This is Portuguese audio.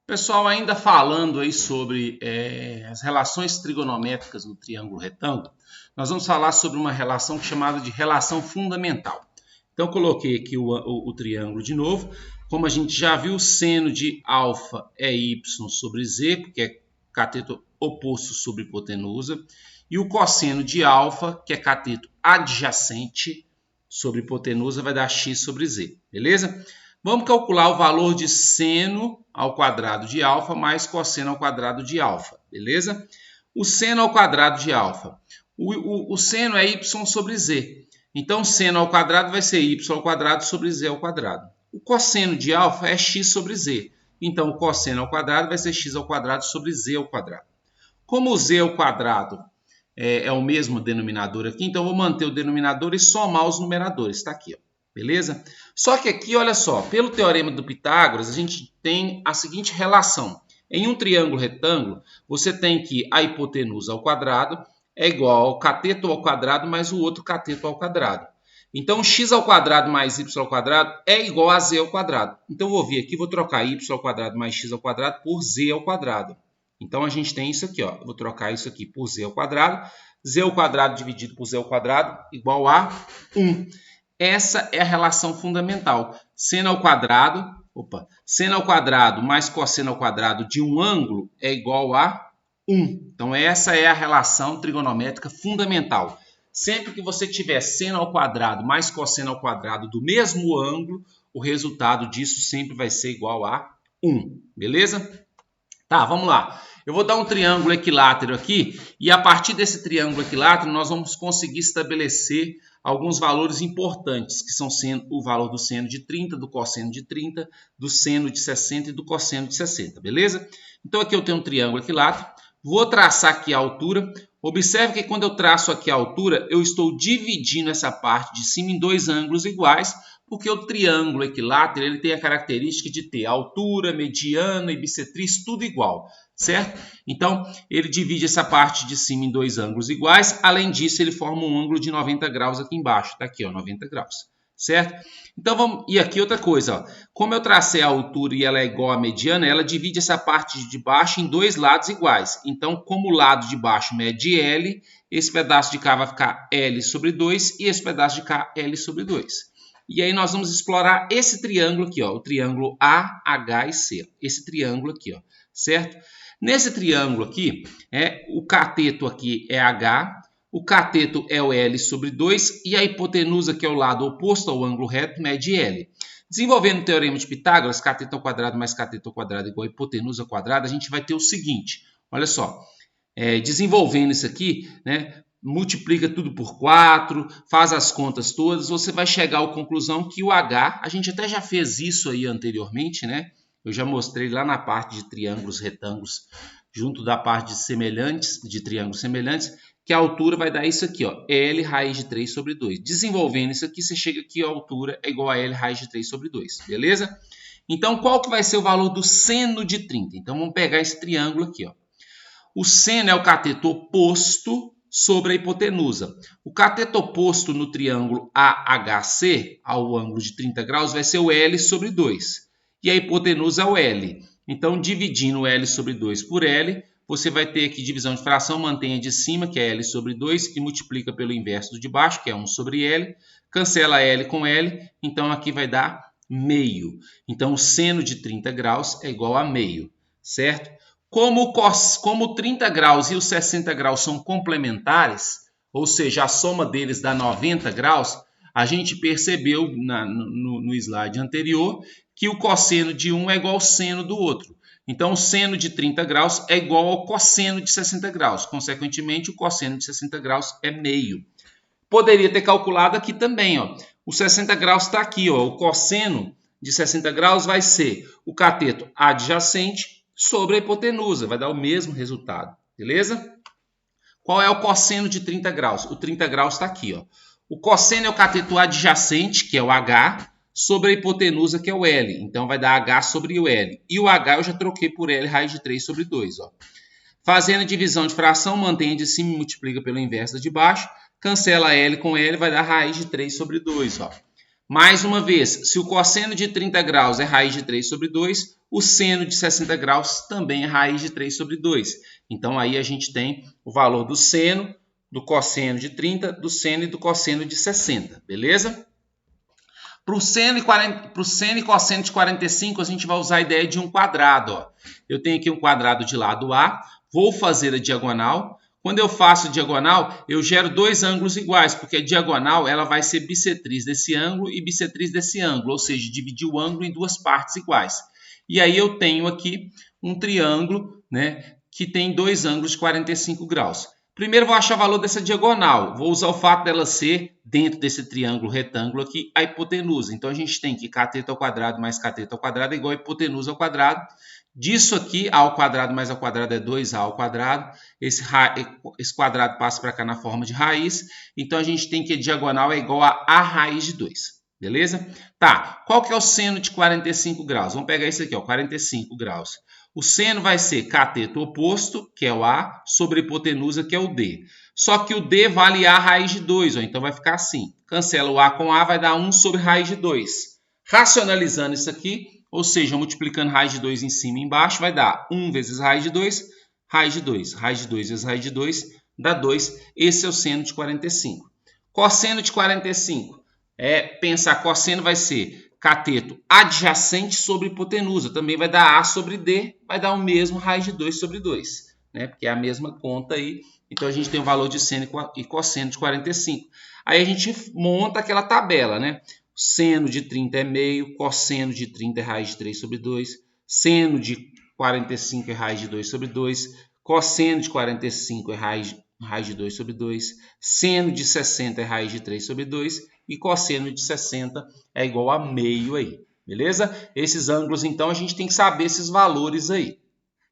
Pessoal, ainda falando aí sobre as relações trigonométricas no triângulo retângulo, nós vamos falar sobre uma relação chamada de relação fundamental. Então, coloquei aqui o triângulo de novo. Como a gente já viu, o seno de alfa é y sobre z, porque é cateto oposto sobre hipotenusa. E o cosseno de alfa, que é cateto adjacente sobre hipotenusa, vai dar x sobre z, beleza? Vamos calcular o valor de seno ao quadrado de alfa mais cosseno ao quadrado de alfa, beleza? O seno ao quadrado de alfa. O seno é y sobre z. Então, seno ao quadrado vai ser y ao quadrado sobre z ao quadrado. O cosseno de alfa é x sobre z. Então, o cosseno ao quadrado vai ser x ao quadrado sobre z ao quadrado. Como o z ao quadrado é o mesmo denominador aqui, então eu vou manter o denominador e somar os numeradores. Está aqui, ó. Beleza? Só que aqui, olha só, pelo teorema do Pitágoras, a gente tem a seguinte relação. Em um triângulo retângulo, você tem que a hipotenusa ao quadrado é igual ao cateto ao quadrado mais o outro cateto ao quadrado. Então, x ao quadrado mais y ao quadrado é igual a z ao quadrado. Então, eu vou vir aqui, vou trocar y ao quadrado mais x ao quadrado por z ao quadrado. Então, a gente tem isso aqui, ó. Eu vou trocar isso aqui por z ao quadrado. Z ao quadrado dividido por z ao quadrado igual a 1. Essa é a relação fundamental. Seno ao quadrado mais cosseno ao quadrado de um ângulo é igual a 1. Então, essa é a relação trigonométrica fundamental. Sempre que você tiver seno ao quadrado mais cosseno ao quadrado do mesmo ângulo, o resultado disso sempre vai ser igual a 1. Beleza? Tá, vamos lá. Eu vou dar um triângulo equilátero aqui e a partir desse triângulo equilátero nós vamos conseguir estabelecer alguns valores importantes, que são o valor do seno de 30, do cosseno de 30, do seno de 60 e do cosseno de 60, beleza? Então aqui eu tenho um triângulo equilátero, vou traçar aqui a altura. Observe que quando eu traço aqui a altura, eu estou dividindo essa parte de cima em dois ângulos iguais, porque o triângulo equilátero ele tem a característica de ter altura, mediana e bissetriz tudo igual, certo? Então, ele divide essa parte de cima em dois ângulos iguais. Além disso, ele forma um ângulo de 90 graus aqui embaixo. Tá aqui, ó, 90 graus, certo? Então, vamos... E aqui outra coisa, ó. Como eu tracei a altura e ela é igual à mediana, ela divide essa parte de baixo em dois lados iguais. Então, como o lado de baixo mede L, esse pedaço de cá vai ficar L sobre 2 e esse pedaço de cá L sobre 2. E aí nós vamos explorar esse triângulo aqui, ó, o triângulo A, H e C. Esse triângulo aqui, ó, certo? Nesse triângulo aqui, o cateto aqui é H, o cateto é o L sobre 2 e a hipotenusa, que é o lado oposto ao ângulo reto, mede L. Desenvolvendo o teorema de Pitágoras, cateto ao quadrado mais cateto ao quadrado igual a hipotenusa ao quadrado, a gente vai ter o seguinte, olha só, desenvolvendo isso aqui, né? Multiplica tudo por 4, faz as contas todas, você vai chegar à conclusão que o H, a gente até já fez isso aí anteriormente, né? Eu já mostrei lá na parte de triângulos retângulos, junto da parte de triângulos semelhantes, que a altura vai dar isso aqui, ó, L raiz de 3 sobre 2. Desenvolvendo isso aqui, você chega aqui, a altura é igual a L raiz de 3 sobre 2, beleza? Então, qual que vai ser o valor do seno de 30? Então, vamos pegar esse triângulo aqui, ó. O seno é o cateto oposto sobre a hipotenusa. O cateto oposto no triângulo AHC, ao ângulo de 30 graus, vai ser o L sobre 2. E a hipotenusa é o L. Então, dividindo o L sobre 2 por L, você vai ter aqui divisão de fração, mantém a de cima, que é L sobre 2, e multiplica pelo inverso do de baixo, que é 1 sobre L. Cancela L com L, então aqui vai dar meio. Então, o seno de 30 graus é igual a meio, certo? Como 30 graus e os 60 graus são complementares, ou seja, a soma deles dá 90 graus, a gente percebeu no slide anterior que o cosseno de um é igual ao seno do outro. Então, o seno de 30 graus é igual ao cosseno de 60 graus. Consequentemente, o cosseno de 60 graus é meio. Poderia ter calculado aqui também, ó. O 60 graus está aqui, ó. O cosseno de 60 graus vai ser o cateto adjacente sobre a hipotenusa, vai dar o mesmo resultado, beleza? Qual é o cosseno de 30 graus? O 30 graus está aqui, ó. O cosseno é o cateto adjacente, que é o H, sobre a hipotenusa, que é o L. Então, vai dar H sobre o L. E o H eu já troquei por L raiz de 3 sobre 2, ó. Fazendo a divisão de fração, mantém a de cima e multiplica pelo inverso da de baixo. Cancela L com L, vai dar raiz de 3 sobre 2, ó. Mais uma vez, se o cosseno de 30 graus é raiz de 3 sobre 2, O seno de 60 graus também é raiz de 3 sobre 2. Então, aí a gente tem o valor do seno, do cosseno de 30, do seno e do cosseno de 60, beleza? Para o seno e cosseno de 45, a gente vai usar a ideia de um quadrado. Ó. Eu tenho aqui um quadrado de lado A, vou fazer a diagonal. Quando eu faço a diagonal, eu gero dois ângulos iguais, porque a diagonal ela vai ser bissetriz desse ângulo e bissetriz desse ângulo, ou seja, dividir o ângulo em duas partes iguais. E aí eu tenho aqui um triângulo, né, que tem dois ângulos de 45 graus. Primeiro vou achar o valor dessa diagonal. Vou usar o fato dela ser, dentro desse triângulo retângulo aqui, a hipotenusa. Então a gente tem que cateto ao quadrado mais cateto ao quadrado é igual a hipotenusa ao quadrado. Disso aqui, a ao quadrado mais a ao quadrado é 2a ao quadrado. Esse quadrado passa para cá na forma de raiz. Então a gente tem que a diagonal é igual a raiz de 2. Beleza? Tá, qual que é o seno de 45 graus? Vamos pegar esse aqui, ó, 45 graus. O seno vai ser cateto oposto, que é o A, sobre a hipotenusa, que é o D. Só que o D vale A raiz de 2, ó, então vai ficar assim. Cancela o A com A, vai dar 1 sobre raiz de 2. Racionalizando isso aqui, ou seja, multiplicando raiz de 2 em cima e embaixo, vai dar 1 vezes raiz de 2, raiz de 2. Raiz de 2 vezes raiz de 2 dá 2. Esse é o seno de 45. Cosseno de 45. Pensar cosseno vai ser cateto adjacente sobre hipotenusa. Também vai dar A sobre D, vai dar o mesmo raiz de 2 sobre 2. Né? Porque é a mesma conta aí. Então, a gente tem o valor de seno e cosseno de 45. Aí a gente monta aquela tabela, né? Seno de 30 é meio, cosseno de 30 é raiz de 3 sobre 2, seno de 45 é raiz de 2 sobre 2, cosseno de 45 é raiz de 2 sobre 2, seno de 60 é raiz de 3 sobre 2 e cosseno de 60 é igual a meio aí, beleza? Esses ângulos, então, a gente tem que saber esses valores aí.